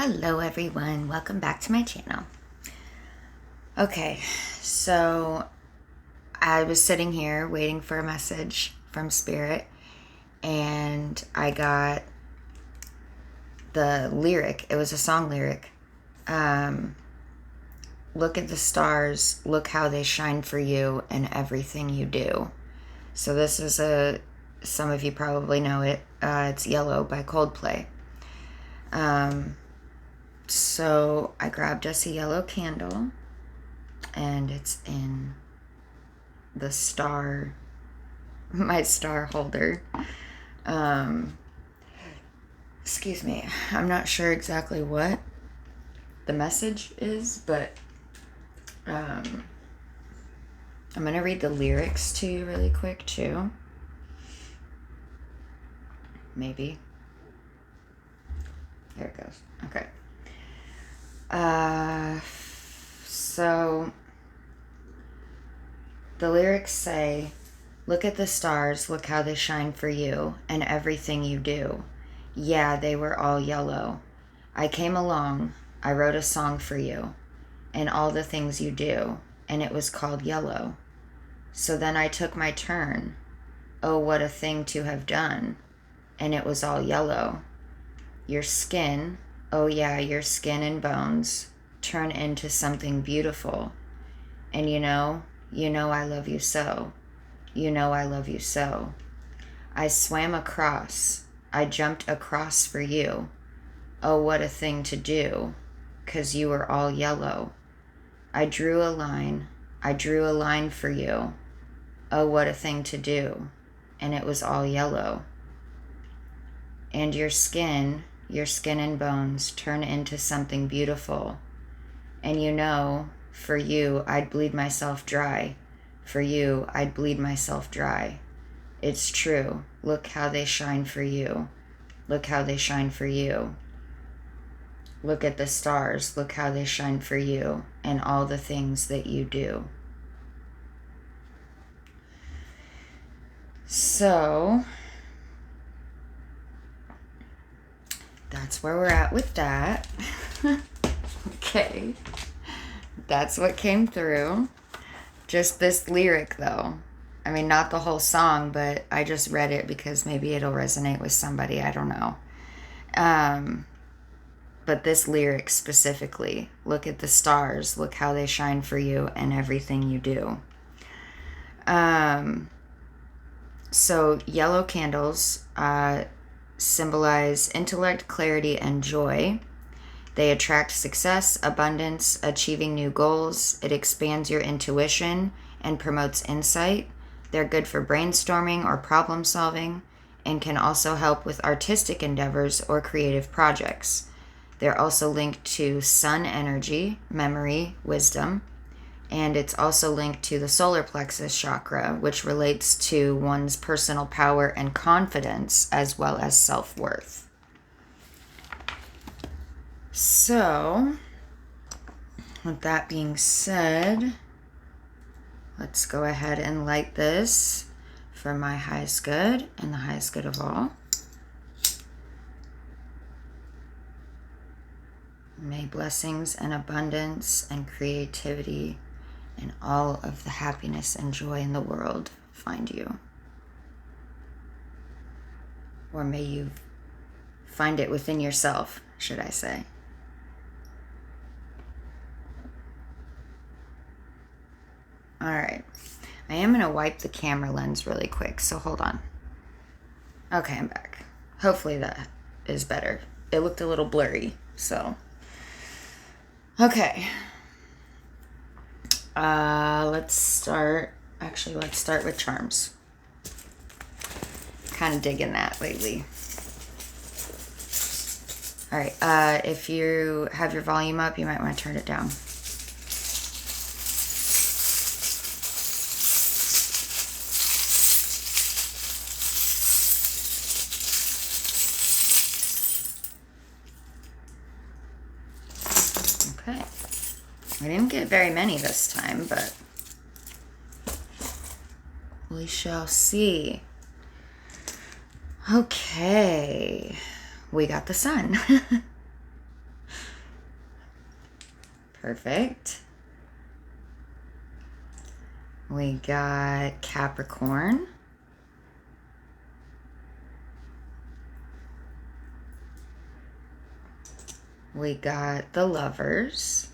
Hello everyone, welcome back to my channel. Okay, so I was sitting here waiting for a message from Spirit and I got the lyric. It was a song lyric. Look at the stars, look how they shine for you and everything you do. So this is some of you probably know it. It's Yellow by Coldplay. So I grabbed us a yellow candle and it's in the star, my star holder. Excuse me, I'm not sure exactly what the message is, but I'm going to read the lyrics to you really quick too. Maybe. There it goes. Okay. So the lyrics say, look at the stars, look how they shine for you and everything you do. Yeah, they were all yellow. I came along, I wrote a song for you and all the things you do, and it was called Yellow. So then I took my turn. Oh, what a thing to have done. And it was all yellow. Your skin, oh yeah, your skin and bones turn into something beautiful. And you know I love you so. You know I love you so. I swam across, I jumped across for you. Oh, what a thing to do, 'cause you were all yellow. I drew a line for you. Oh, what a thing to do, and it was all yellow. And your skin and bones turn into something beautiful. And you know, for you, I'd bleed myself dry. For you, I'd bleed myself dry. It's true. Look how they shine for you. Look how they shine for you. Look at the stars. Look how they shine for you and all the things that you do. So that's where we're at with that. Okay. That's what came through. Just this lyric, though. I mean, not the whole song, but I just read it because maybe it'll resonate with somebody. I don't know. But this lyric specifically, look at the stars, look how they shine for you and everything you do. So yellow candles symbolize intellect, clarity, and joy. They attract success, abundance, achieving new goals. It expands your intuition and promotes insight. They're good for brainstorming or problem solving and can also help with artistic endeavors or creative projects. They're also linked to sun energy, memory, wisdom, and it's also linked to the solar plexus chakra, which relates to one's personal power and confidence as well as self-worth. So, with that being said, let's go ahead and light this for my highest good and the highest good of all. May blessings and abundance and creativity and all of the happiness and joy in the world find you. Or may you find it within yourself, should I say. All right, I am going to wipe the camera lens really quick, so hold on. Okay, I'm back. Hopefully that is better. It looked a little blurry, so. Okay. Let's start with charms. Kind of digging that lately. All right, if you have your volume up, you might want to turn it down. Okay. I didn't get very many this time, but we shall see. Okay. We got the sun. Perfect. We got Capricorn. We got the Lovers.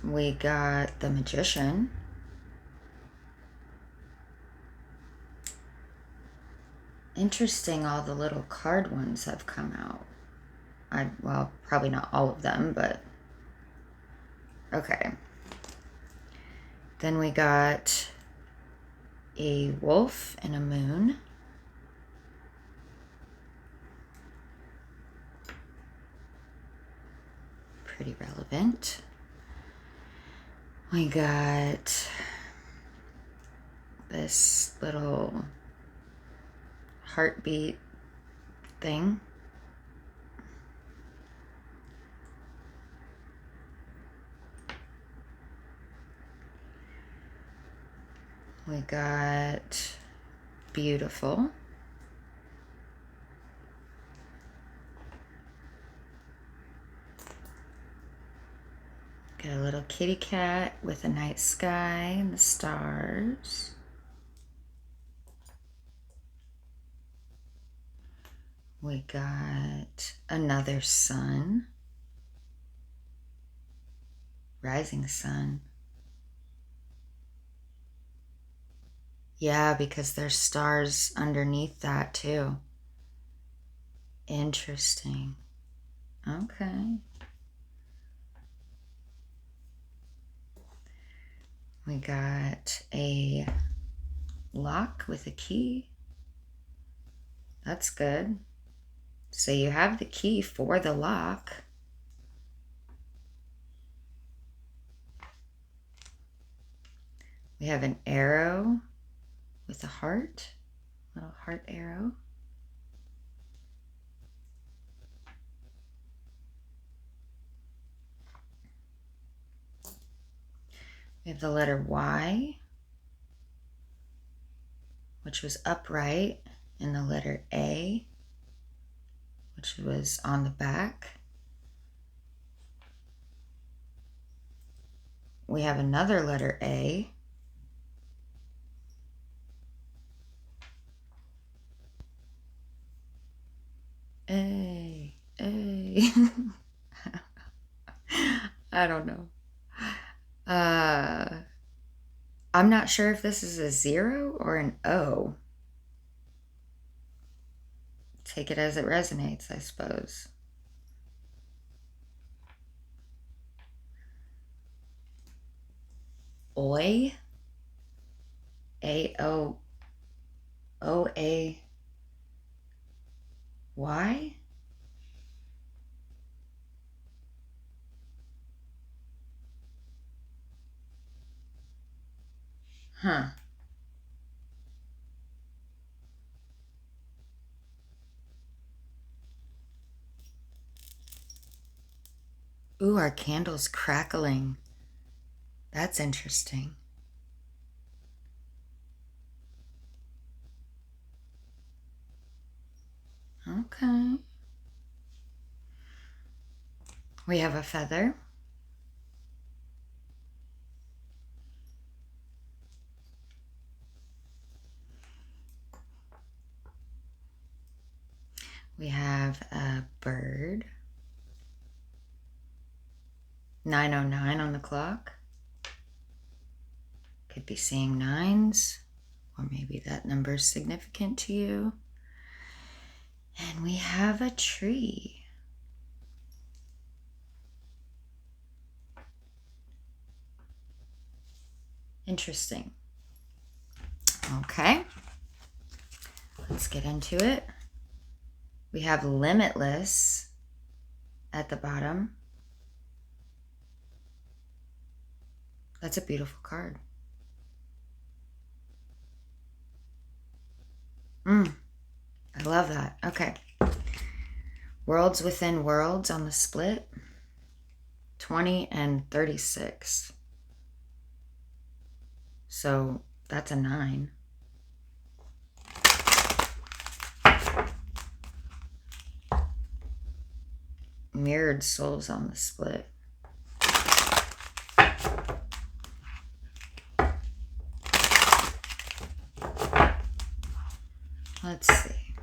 We got the Magician. Interesting, all the little card ones have come out. Well, probably not all of them, but okay. Then we got a wolf and a moon. Pretty relevant. We got this little heartbeat thing. We got beautiful. Got a little kitty cat with a night sky and the stars. We got another sun. Rising sun. Yeah, because there's stars underneath that too. Interesting. Okay. We got a lock with a key. That's good. So you have the key for the lock. We have an arrow with a heart, little heart arrow. We have the letter Y, which was upright, and the letter A, which was on the back. We have another letter A. A. I don't know. I'm not sure if this is a 0 or an O. Take it as it resonates, I suppose. Oi. A-O-O-A-Y? Huh. Ooh, our candle's crackling. That's interesting. Okay. We have a feather. We have a bird. 9:09 on the clock. Could be seeing 9s, or maybe that number is significant to you. And we have a tree. Interesting. Okay. Let's get into it. We have limitless at the bottom. That's a beautiful card. I love that. Okay. Worlds within worlds on the split. 20 and 36. So that's a 9. mirrored souls on the split. Let's see.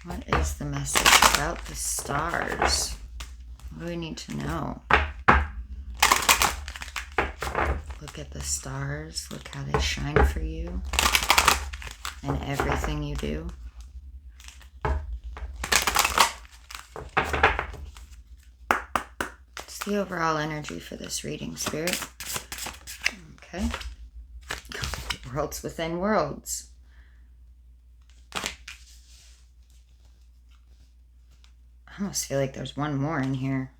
What is the message about the stars? What do we need to know? Look at the stars. Look how they shine for you and everything you do. What's the overall energy for this reading, Spirit? Okay. Worlds within worlds. I almost feel like there's one more in here.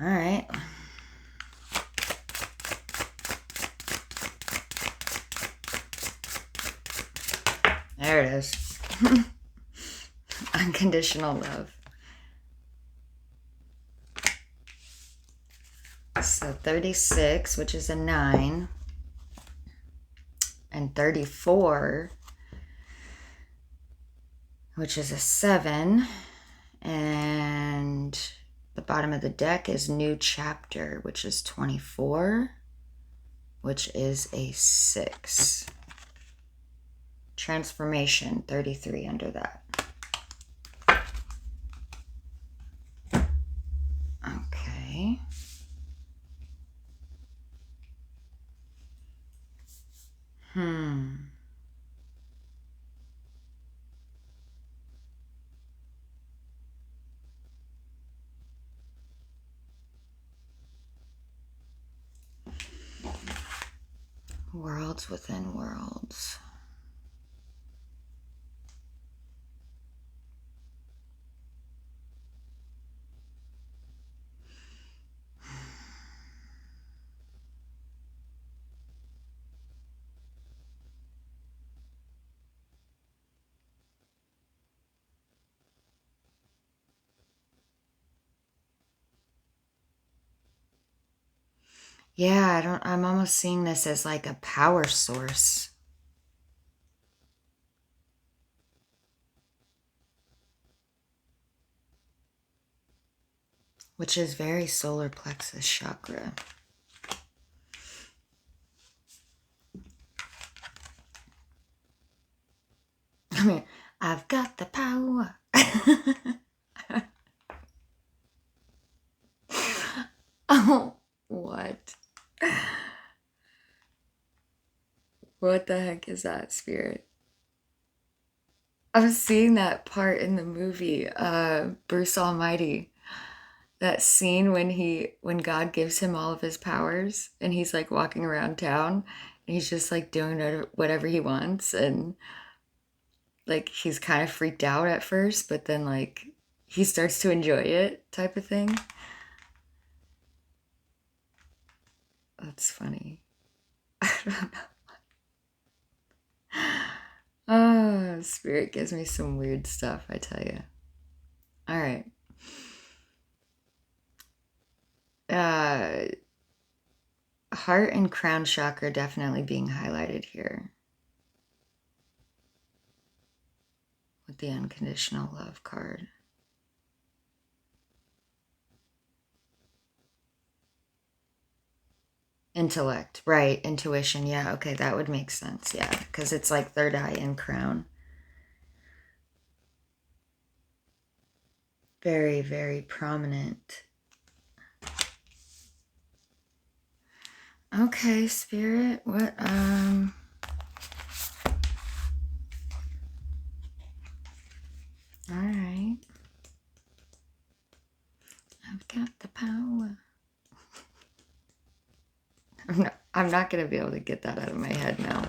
All right. There it is. Unconditional love. So 36, which is a 9, and 34, which is a 7, and the bottom of the deck is new chapter, which is 24, which is a 6. Transformation, 33 under that. Okay. Worlds within worlds. Yeah, I'm almost seeing this as like a power source. Which is very solar plexus chakra. I mean, I've got the power. Oh, what? What the heck is that, Spirit? I was seeing that part in the movie, Bruce Almighty. That scene when God gives him all of his powers and he's like walking around town and he's just like doing whatever he wants, and like he's kind of freaked out at first, but then like he starts to enjoy it type of thing. That's funny. I don't know. Oh, Spirit gives me some weird stuff, I tell you. All right. Heart and crown chakra definitely being highlighted here with the unconditional love card. Intellect, right? Intuition, yeah. Okay, that would make sense, yeah, because it's like third eye and crown. Very, very prominent. Okay, Spirit, what, all right. I've got the power. I'm not going to be able to get that out of my head now.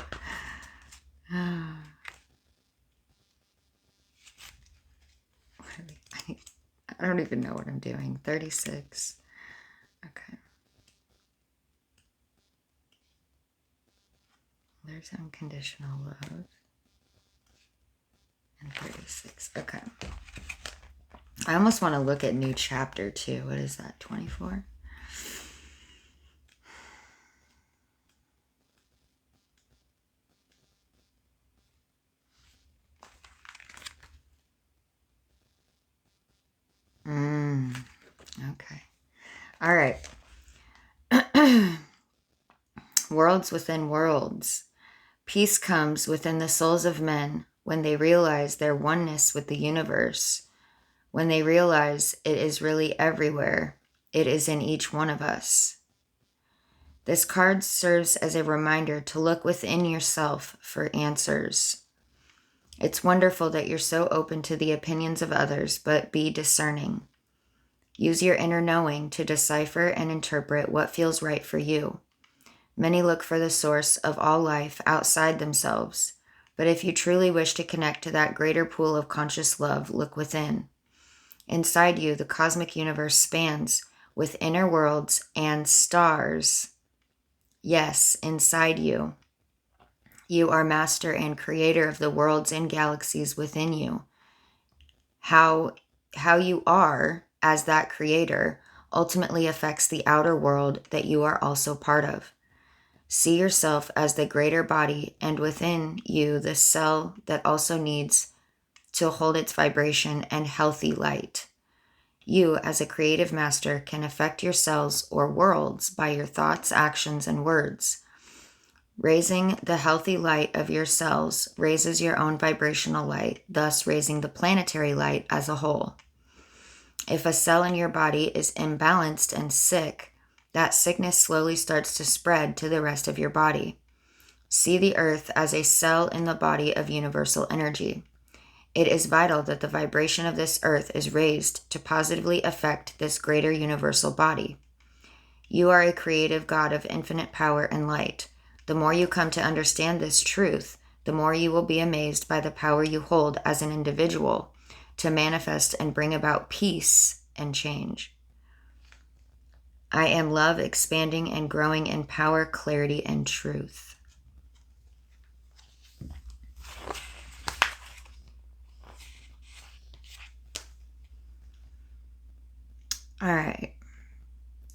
I don't even know what I'm doing. 36. Okay. There's unconditional love. And 36. Okay. I almost want to look at new chapter too. What is that? 24? All right. Worlds within worlds. Peace comes within the souls of men when they realize their oneness with the universe, when they realize it is really everywhere. It is in each one of us. This card serves as a reminder to look within yourself for answers. It's wonderful that you're so open to the opinions of others, but be discerning. Use your inner knowing to decipher and interpret what feels right for you. Many look for the source of all life outside themselves, but if you truly wish to connect to that greater pool of conscious love, look within. Inside you, the cosmic universe spans with inner worlds and stars. Yes, inside you. You are master and creator of the worlds and galaxies within you. How you are as that creator ultimately affects the outer world that you are also part of. See yourself as the greater body, and within you the cell that also needs to hold its vibration and healthy light. You, as a creative master, can affect your cells or worlds by your thoughts, actions, and words. Raising the healthy light of your cells raises your own vibrational light, thus raising the planetary light as a whole. If a cell in your body is imbalanced and sick, that sickness slowly starts to spread to the rest of your body. See the earth as a cell in the body of universal energy. It is vital that the vibration of this earth is raised to positively affect this greater universal body. You are a creative God of infinite power and light. The more you come to understand this truth, the more you will be amazed by the power you hold as an individual to manifest and bring about peace and change. I am love expanding and growing in power, clarity, and truth. All right.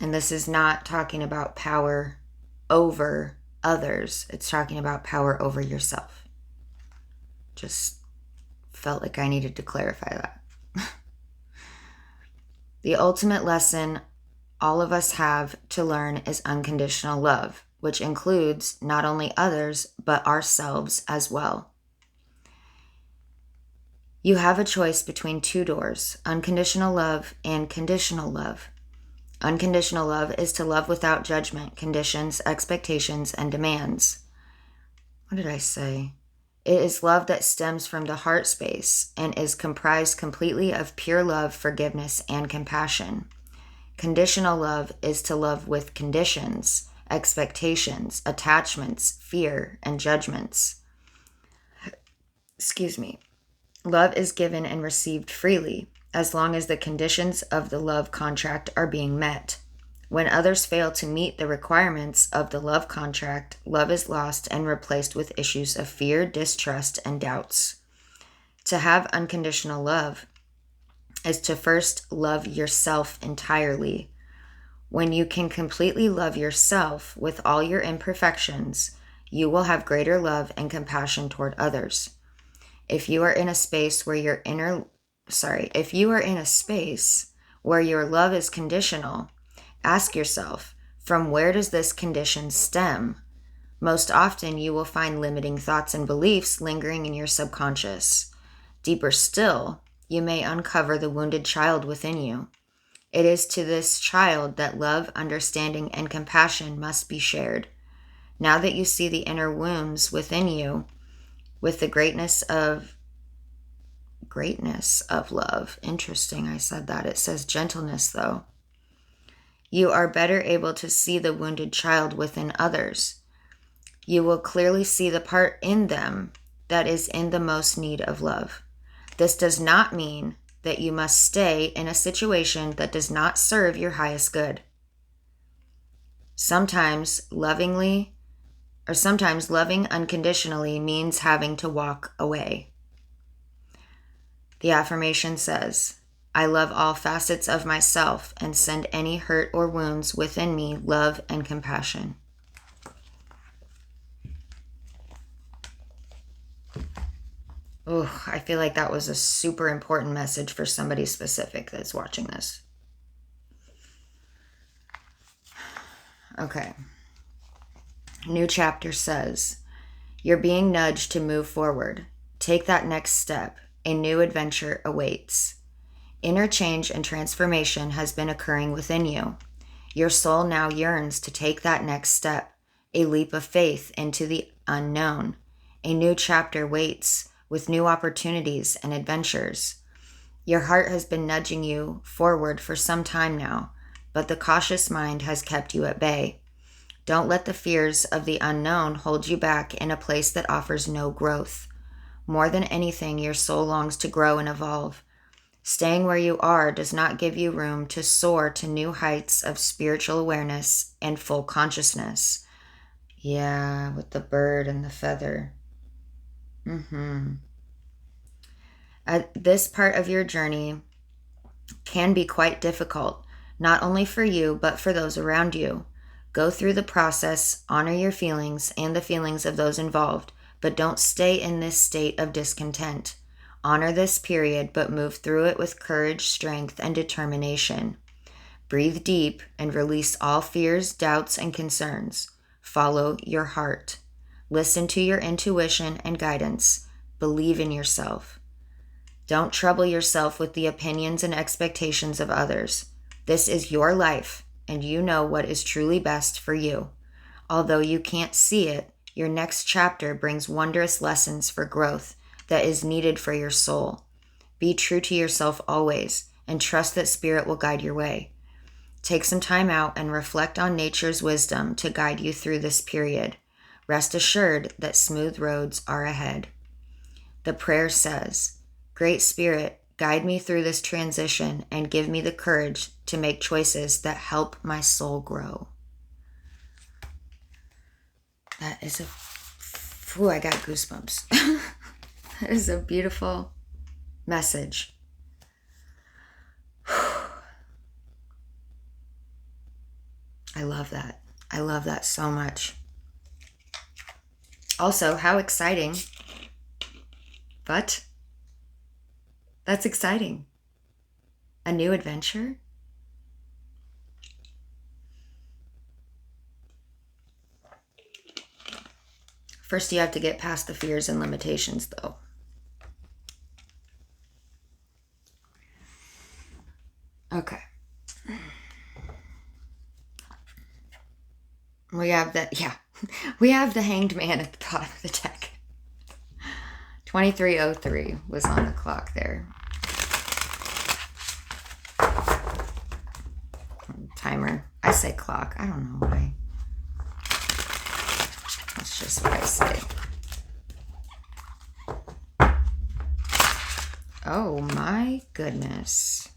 And this is not talking about power over others. It's talking about power over yourself. Just felt like I needed to clarify that. The ultimate lesson all of us have to learn is unconditional love, which includes not only others, but ourselves as well. You have a choice between two doors, unconditional love and conditional love. Unconditional love is to love without judgment, conditions, expectations, and demands. What did I say? It is love that stems from the heart space and is comprised completely of pure love, forgiveness, and compassion. Conditional love is to love with conditions, expectations, attachments, fear, and judgments. Excuse me. Love is given and received freely, as long as the conditions of the love contract are being met. When others fail to meet the requirements of the love contract, love is lost and replaced with issues of fear, distrust, and doubts. To have unconditional love is to first love yourself entirely. When you can completely love yourself with all your imperfections, you will have greater love and compassion toward others. If you are in a space where your love is conditional, ask yourself, from where does this condition stem? Most often, you will find limiting thoughts and beliefs lingering in your subconscious. Deeper still, you may uncover the wounded child within you. It is to this child that love, understanding, and compassion must be shared. Now that you see the inner wounds within you, with the greatness of love. Interesting, I said that. It says gentleness, though. You are better able to see the wounded child within others. You will clearly see the part in them that is in the most need of love. This does not mean that you must stay in a situation that does not serve your highest good. Sometimes loving unconditionally means having to walk away. The affirmation says, I love all facets of myself and send any hurt or wounds within me love and compassion. Oh, I feel like that was a super important message for somebody specific that's watching this. Okay. New chapter says, you're being nudged to move forward. Take that next step. A new adventure awaits. Inner change and transformation has been occurring within you. Your soul now yearns to take that next step, a leap of faith into the unknown. A new chapter waits with new opportunities and adventures. Your heart has been nudging you forward for some time now, but the cautious mind has kept you at bay. Don't let the fears of the unknown hold you back in a place that offers no growth. More than anything, your soul longs to grow and evolve. Staying where you are does not give you room to soar to new heights of spiritual awareness and full consciousness. Yeah, with the bird and the feather. This part of your journey can be quite difficult, not only for you, but for those around you. Go through the process, honor your feelings and the feelings of those involved, but don't stay in this state of discontent. Honor this period, but move through it with courage, strength, and determination. Breathe deep and release all fears, doubts, and concerns. Follow your heart. Listen to your intuition and guidance. Believe in yourself. Don't trouble yourself with the opinions and expectations of others. This is your life, and you know what is truly best for you. Although you can't see it, your next chapter brings wondrous lessons for growth that is needed for your soul. Be true to yourself always, and trust that Spirit will guide your way. Take some time out and reflect on nature's wisdom to guide you through this period. Rest assured that smooth roads are ahead. The prayer says, Great Spirit, guide me through this transition and give me the courage to make choices that help my soul grow. That is I got goosebumps. That is a beautiful message. I love that. I love that so much. Also, how exciting. But that's exciting. A new adventure? First, you have to get past the fears and limitations, though. Okay. We have we have the Hanged Man at the bottom of the deck. 2303 was on the clock there. Timer. I say clock. I don't know why. That's just what I say. Oh my goodness.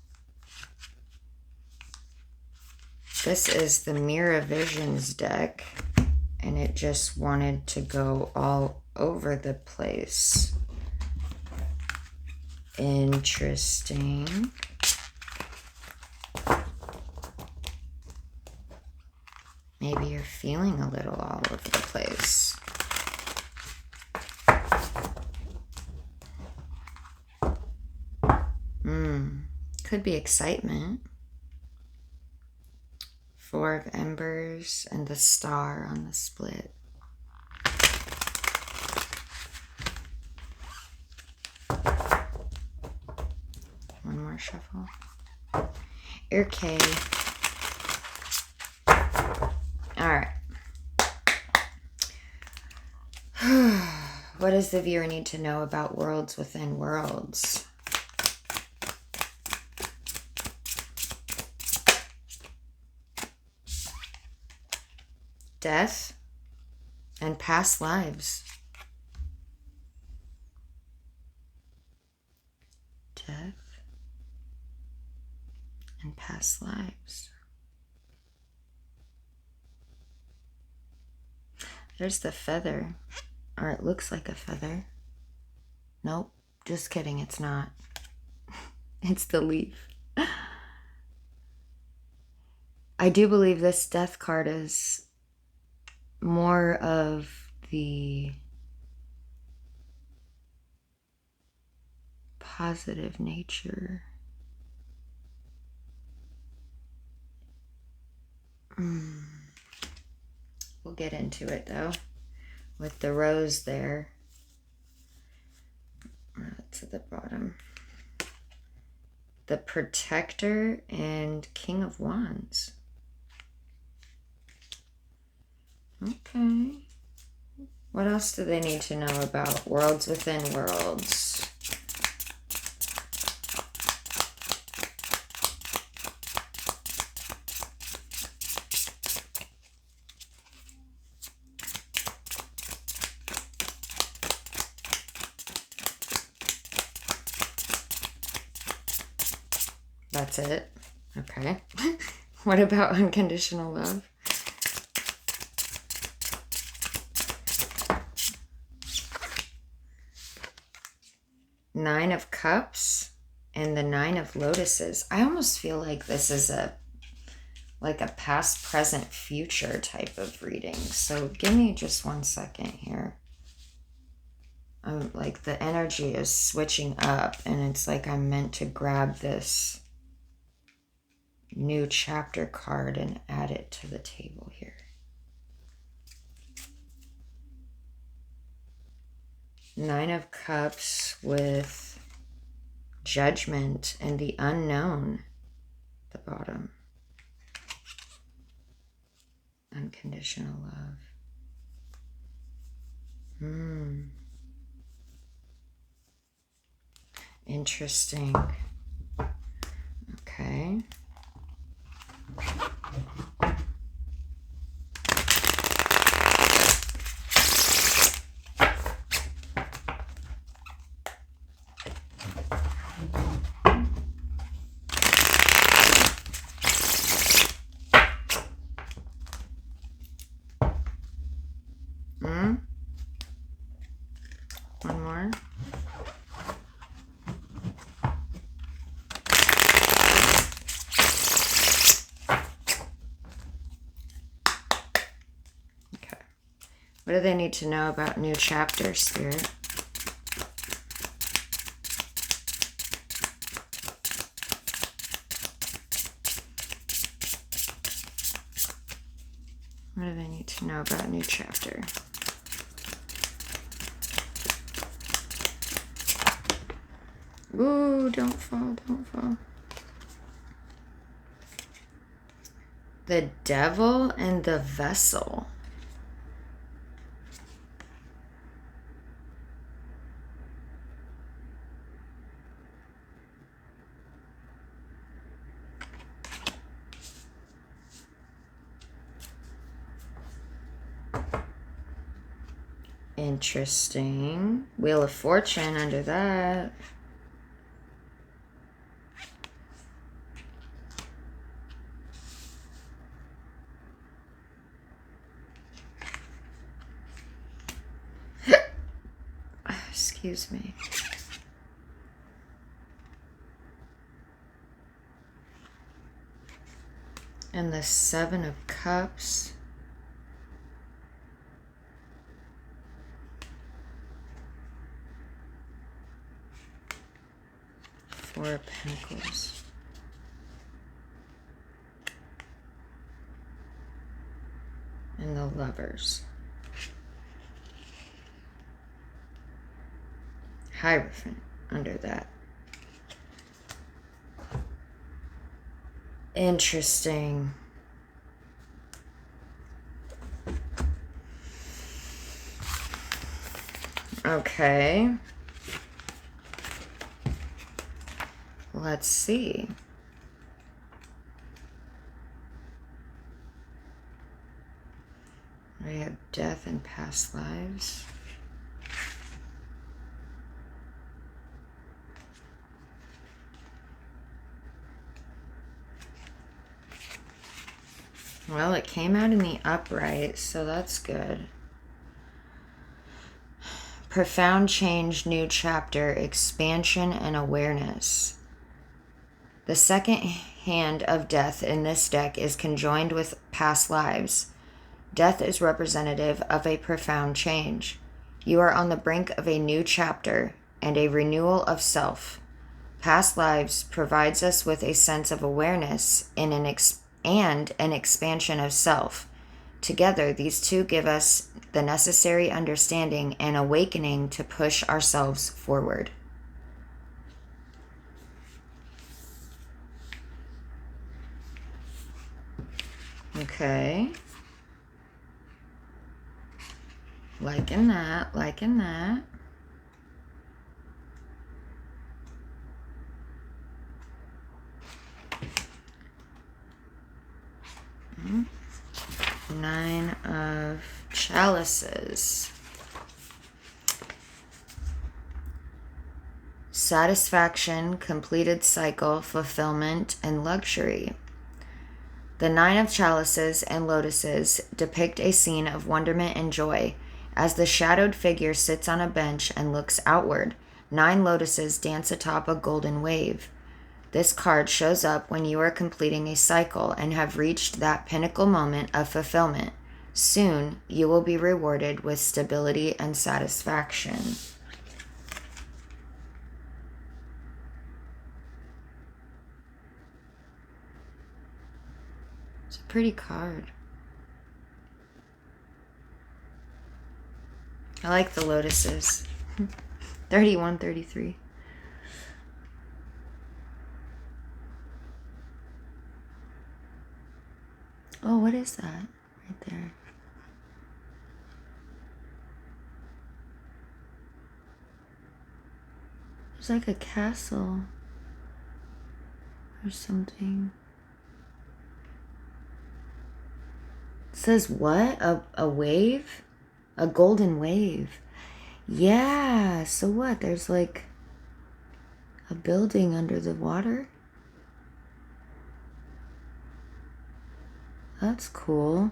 This is the Mirror Visions deck, and it just wanted to go all over the place. Interesting. Maybe you're feeling a little all over the place. Could be excitement. Four of Embers and the Star on the split. One more shuffle. Okay. All right. What does the viewer need to know about worlds within worlds? Death and past lives. Death and past lives. There's the feather, or it looks like a feather. Nope, just kidding, it's not. It's the leaf. I do believe this death card is more of the positive nature. We'll get into it though. With the rose there. That's at the bottom. The Protector and King of Wands. Okay. What else do they need to know about worlds within worlds? That's it. Okay. What about unconditional love? Nine of Cups and the Nine of Lotuses. I almost feel like this is like a past, present, future type of reading. So give me just 1 second here. Like the energy is switching up and it's like I'm meant to grab this new chapter card and add it to the table here. Nine of Cups with Judgment and the Unknown at the bottom. Unconditional love. Interesting. Okay. One more. What do they need to know about new chapter, Spirit? What do they need to know about new chapter? Ooh, don't fall, don't fall. The Devil and the Vessel. Interesting. Wheel of Fortune under that. Excuse me. And the Seven of Cups. Four of Pentacles. And the Lovers. Hierophant under that. Interesting. Okay. Let's see. We have death and past lives. Well, it came out in the upright, so that's good. Profound change, new chapter, expansion and awareness. The second hand of death in this deck is conjoined with past lives. Death is representative of a profound change. You are on the brink of a new chapter and a renewal of self. Past lives provides us with a sense of awareness and an expansion of self. Together, these two give us the necessary understanding and awakening to push ourselves forward. Okay. Liking that, liking that. Nine of Chalices. Satisfaction, completed cycle, fulfillment, and luxury. The Nine of Chalices and Lotuses depict a scene of wonderment and joy. As the shadowed figure sits on a bench and looks outward, 9 lotuses dance atop a golden wave. This card shows up when you are completing a cycle and have reached that pinnacle moment of fulfillment. Soon, you will be rewarded with stability and satisfaction. It's a pretty card. I like the lotuses. 31, 33. Oh, what is that right there? There's like a castle or something. It says what? A wave? A golden wave. Yeah, so what? There's like a building under the water? That's cool.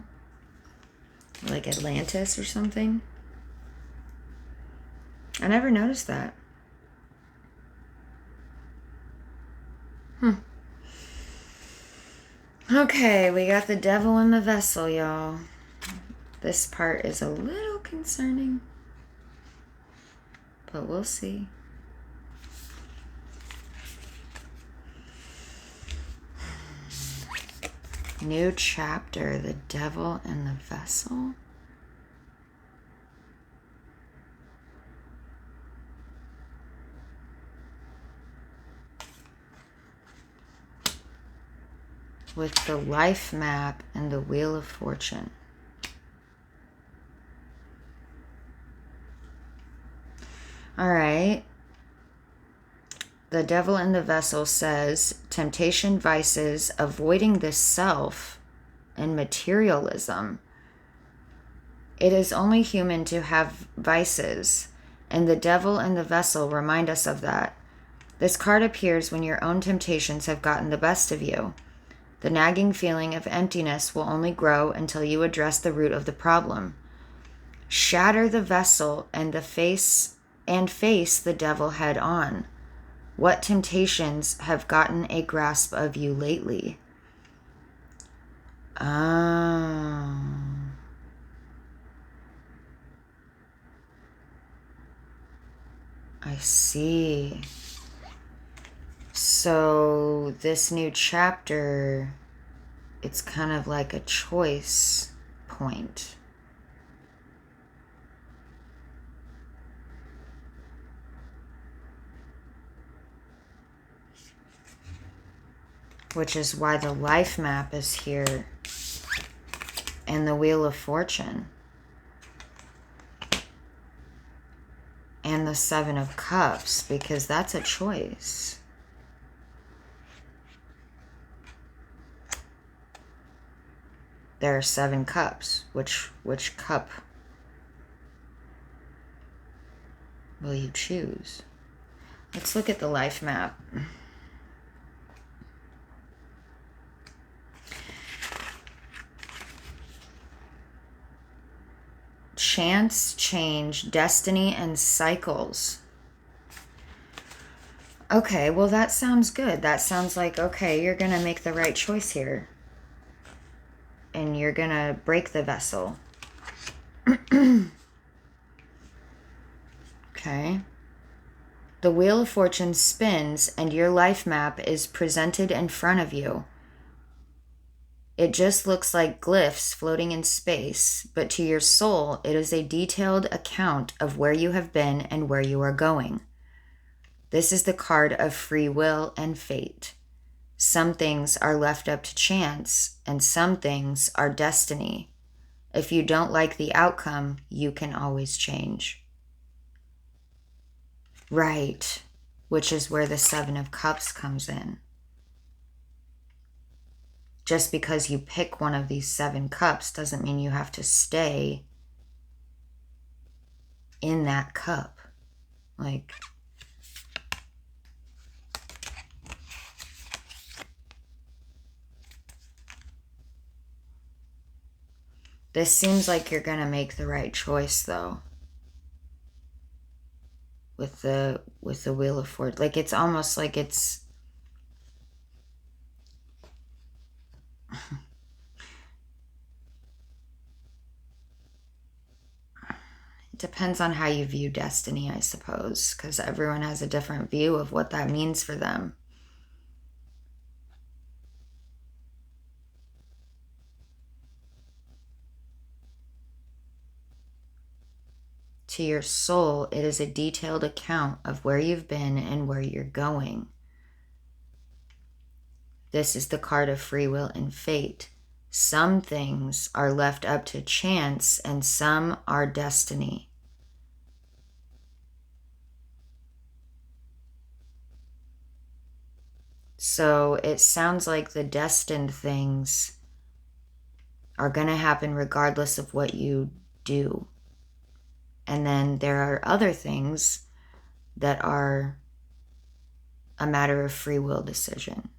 Like Atlantis or something? I never noticed that. Okay, we got the devil in the vessel, y'all. This part is a little concerning, but we'll see. New chapter, the devil in the vessel. With the life map and the Wheel of Fortune. All right. The devil in the vessel says, temptation, vices, avoiding the self, and materialism. It is only human to have vices, and the devil and the vessel remind us of that. This card appears when your own temptations have gotten the best of you. The nagging feeling of emptiness will only grow until you address the root of the problem. Shatter the vessel and face the devil head on. What temptations have gotten a grasp of you lately? Oh. I see. So this new chapter, it's kind of like a choice point. Which is why the life map is here and the Wheel of Fortune and the 7 of Cups, because that's a choice. There are 7 cups. Which cup will you choose? Let's look at the life map. Chance, change, destiny, and cycles. Okay, well that sounds good. That sounds like, okay, you're going to make the right choice here. And you're going to break the vessel. Okay. The Wheel of Fortune spins and your life map is presented in front of you. It just looks like glyphs floating in space, but to your soul, it is a detailed account of where you have been and where you are going. This is the card of free will and fate. Some things are left up to chance, and some things are destiny. If you don't like the outcome, you can always change. Right, which is where the Seven of Cups comes in. Just because you pick one of these 7 cups doesn't mean you have to stay in that cup. Like, this seems like you're gonna make the right choice, though. With the Wheel of Fortune, like it's almost like it's it depends on how you view destiny, I suppose, because everyone has a different view of what that means for them. To your soul, it is a detailed account of where you've been and where you're going. This is the card of free will and fate. Some things are left up to chance and some are destiny. So it sounds like the destined things are going to happen regardless of what you do. And then there are other things that are a matter of free will decision.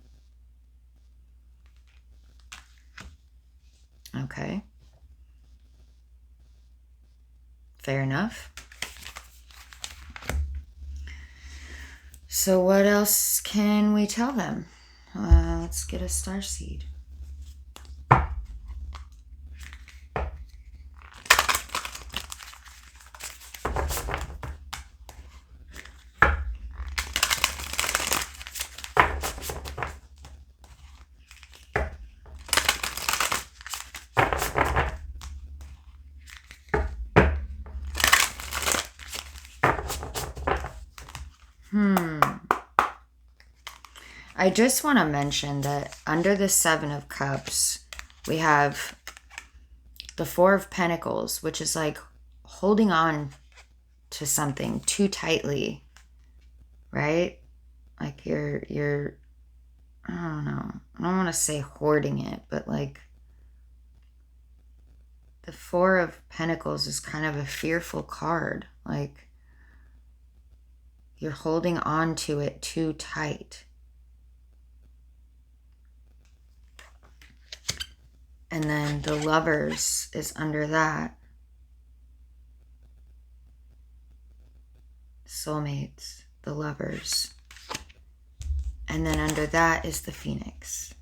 Okay. Fair enough. So what else can we tell them? Let's get a starseed. I just want to mention that under the 7 of Cups, we have the 4 of Pentacles, which is like holding on to something too tightly, right? Like you're I don't know. I don't want to say hoarding it, but like the 4 of Pentacles is kind of a fearful card. Like you're holding on to it too tight. And then the Lovers is under that. Soulmates, the Lovers. And then under that is the Phoenix.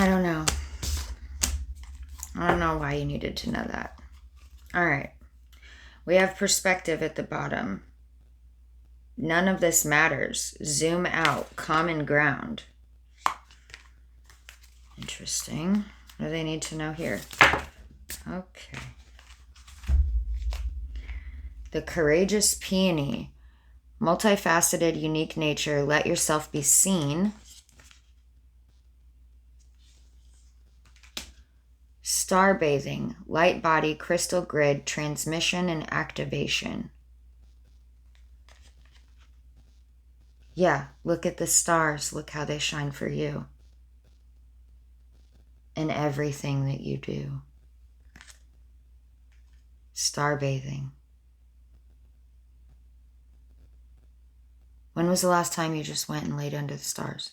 I don't know. I don't know why you needed to know that. All right. We have perspective at the bottom. None of this matters. Zoom out. Common ground. Interesting. What do they need to know here? Okay. The courageous peony. Multifaceted, unique nature. Let yourself be seen. Star bathing, light body, crystal grid, transmission, and activation. Yeah, look at the stars. Look how they shine for you. In everything that you do. Star bathing. When was the last time you just went and laid under the stars?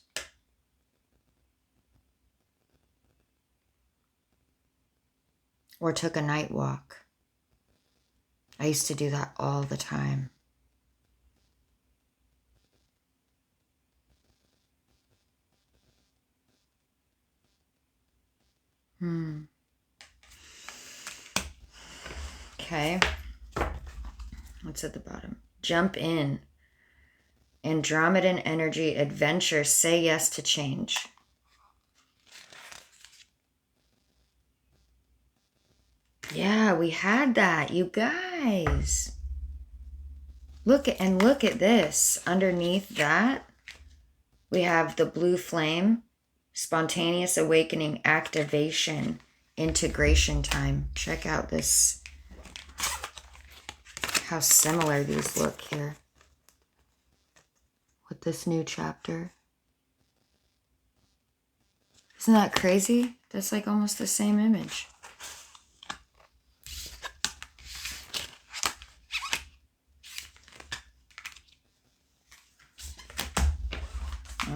Or took a night walk? I used to do that all the time. Okay. What's at the bottom? Jump in. Andromedan energy, adventure, say yes to change. Yeah, we had that, you guys. Look at this. Underneath that, we have the blue flame, spontaneous awakening, activation, integration time. Check out this, how similar these look here with this new chapter. Isn't that crazy? That's like almost the same image.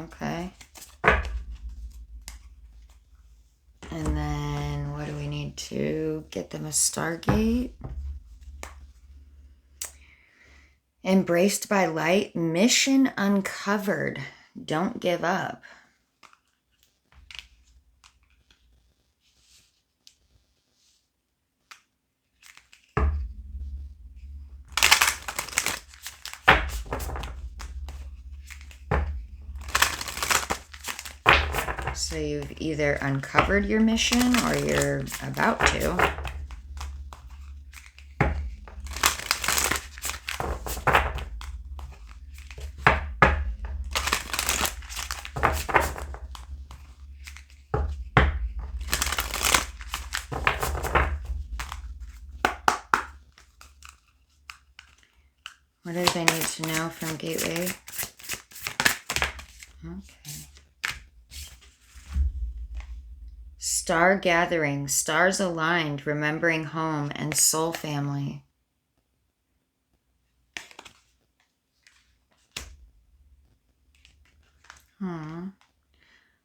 Okay. And then what do we need to get them? A Stargate. Embraced by light, mission uncovered. Don't give up. So you've either uncovered your mission or you're about to. What do they need to know from Gateway? Okay. Star gathering, stars aligned, remembering home and soul family.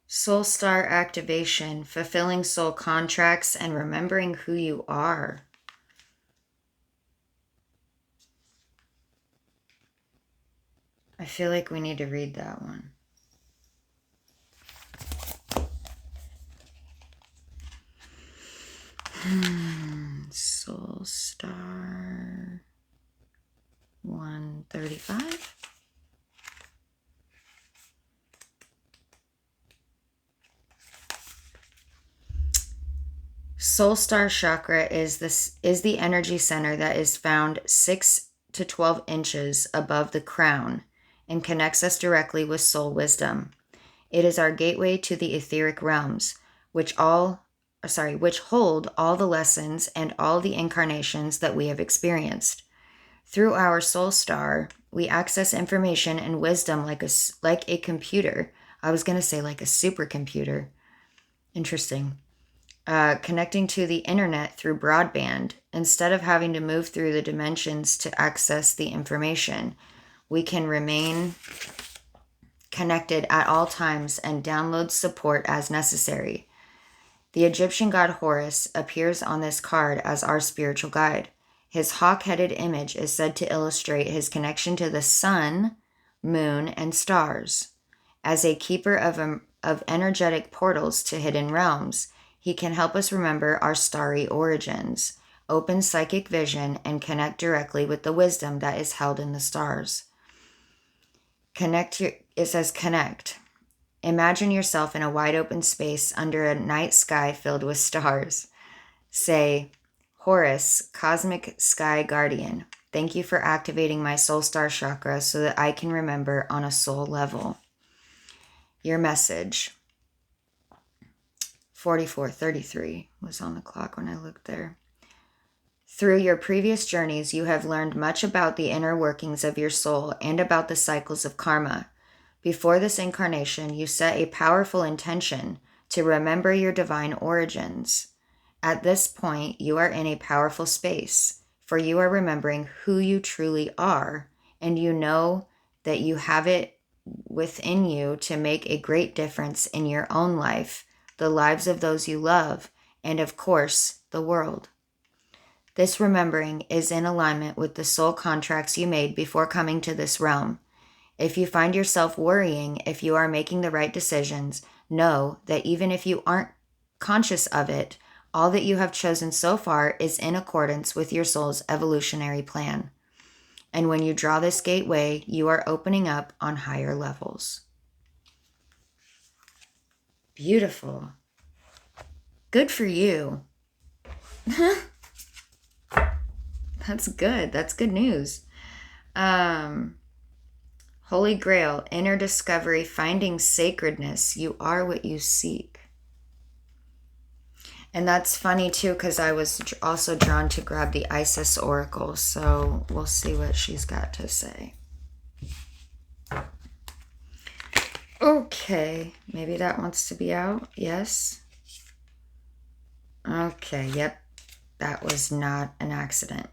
Soul star activation, fulfilling soul contracts and remembering who you are. I feel like we need to read that one. Soul Star 135. Soul Star chakra is the energy center that is found 6 to 12 inches above the crown and connects us directly with soul wisdom. It is our gateway to the etheric realms, which hold all the lessons and all the incarnations that we have experienced. Through our soul star, we access information and wisdom like a computer. I was going to say like a supercomputer. Interesting. Connecting to the internet through broadband. Instead of having to move through the dimensions to access the information, we can remain connected at all times and download support as necessary. The Egyptian god Horus appears on this card as our spiritual guide. His hawk-headed image is said to illustrate his connection to the sun, moon, and stars. As a keeper of energetic portals to hidden realms, he can help us remember our starry origins, open psychic vision, and connect directly with the wisdom that is held in the stars. It says connect. Imagine yourself in a wide open space under a night sky filled with stars. Say, Horus, cosmic sky guardian, thank you for activating my soul star chakra so that I can remember on a soul level. Your message. 44:33 was on the clock when I looked there. Through your previous journeys, you have learned much about the inner workings of your soul and about the cycles of karma. Before this incarnation, you set a powerful intention to remember your divine origins. At this point, you are in a powerful space, for you are remembering who you truly are, and you know that you have it within you to make a great difference in your own life, the lives of those you love, and of course, the world. This remembering is in alignment with the soul contracts you made before coming to this realm. If you find yourself worrying if you are making the right decisions, know that even if you aren't conscious of it, all that you have chosen so far is in accordance with your soul's evolutionary plan. And when you draw this gateway, you are opening up on higher levels. Beautiful. Good for you. That's good. That's good news. Holy Grail, inner discovery, finding sacredness. You are what you seek. And that's funny too, because I was also drawn to grab the Isis Oracle. So we'll see what she's got to say. Okay, maybe that wants to be out. Yes. Okay, yep. That was not an accident.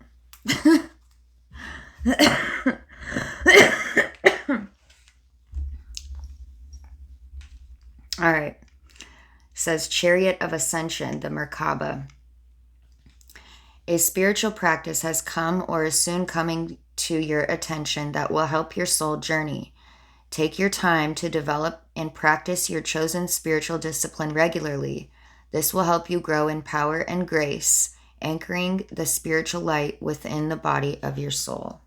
All right. Says Chariot of Ascension, the Merkaba. A spiritual practice has come or is soon coming to your attention that will help your soul journey. Take your time to develop and practice your chosen spiritual discipline regularly. This will help you grow in power and grace, anchoring the spiritual light within the body of your soul.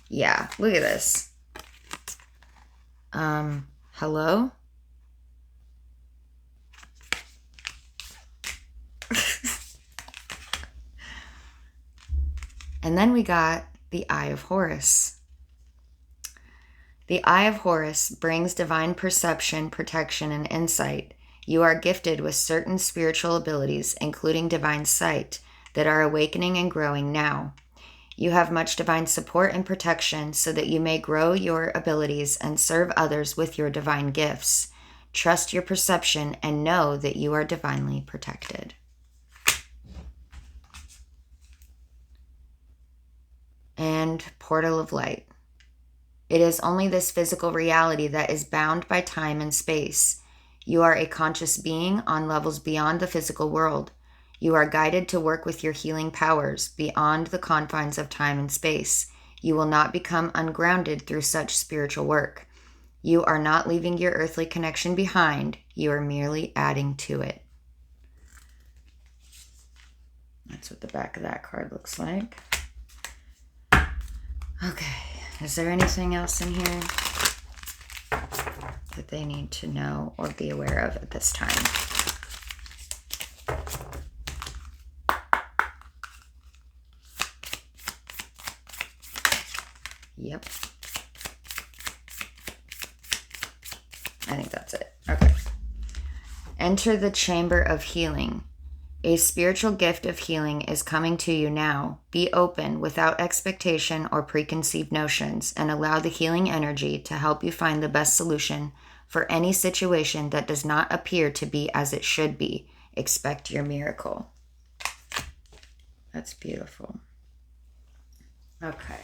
Yeah, look at this. Hello? And then we got the Eye of Horus. The Eye of Horus brings divine perception, protection, and insight. You are gifted with certain spiritual abilities, including divine sight, that are awakening and growing now. You have much divine support and protection so that you may grow your abilities and serve others with your divine gifts. Trust your perception and know that you are divinely protected. And Portal of Light. It is only this physical reality that is bound by time and space. You are a conscious being on levels beyond the physical world. You are guided to work with your healing powers beyond the confines of time and space. You will not become ungrounded through such spiritual work. You are not leaving your earthly connection behind. You are merely adding to it. That's what the back of that card looks like. Okay, is there anything else in here that they need to know or be aware of at this time? Yep. I think that's it. Okay. Enter the chamber of healing. A spiritual gift of healing is coming to you now. Be open without expectation or preconceived notions and allow the healing energy to help you find the best solution for any situation that does not appear to be as it should be. Expect your miracle. That's beautiful. Okay.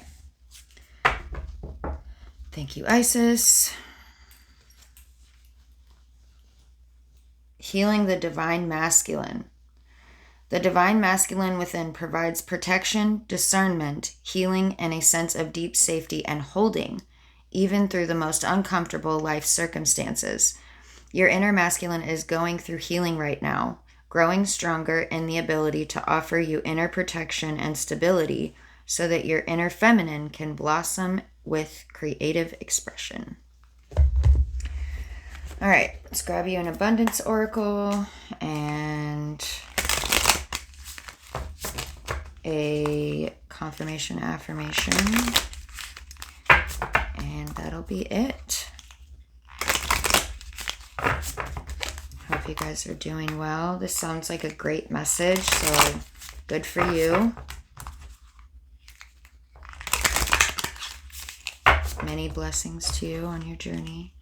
Thank you, Isis. Healing the divine masculine. The divine masculine within provides protection, discernment, healing, and a sense of deep safety and holding, even through the most uncomfortable life circumstances. Your inner masculine is going through healing right now, growing stronger in the ability to offer you inner protection and stability so that your inner feminine can blossom with creative expression. All right, let's grab you an abundance oracle and a confirmation affirmation, and that'll be it. Hope you guys are doing well. This sounds like a great message, so good for you. Many blessings to you on your journey.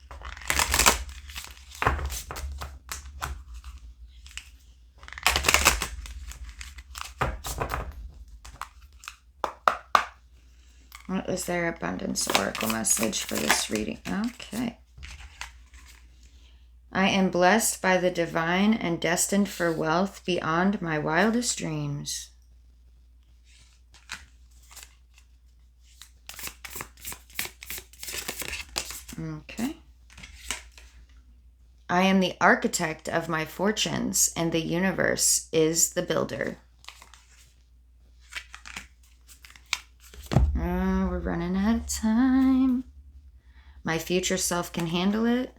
What was their abundance oracle message for this reading? Okay. I am blessed by the divine and destined for wealth beyond my wildest dreams. Okay. I am the architect of my fortunes, and the universe is the builder. We're running out of time. My future self can handle it.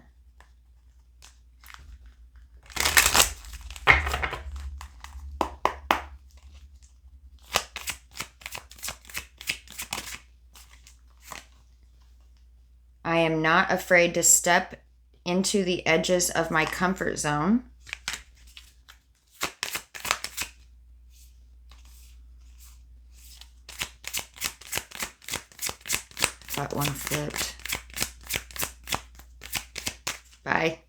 I am not afraid to step into the edges of my comfort zone. That one flipped. Bye.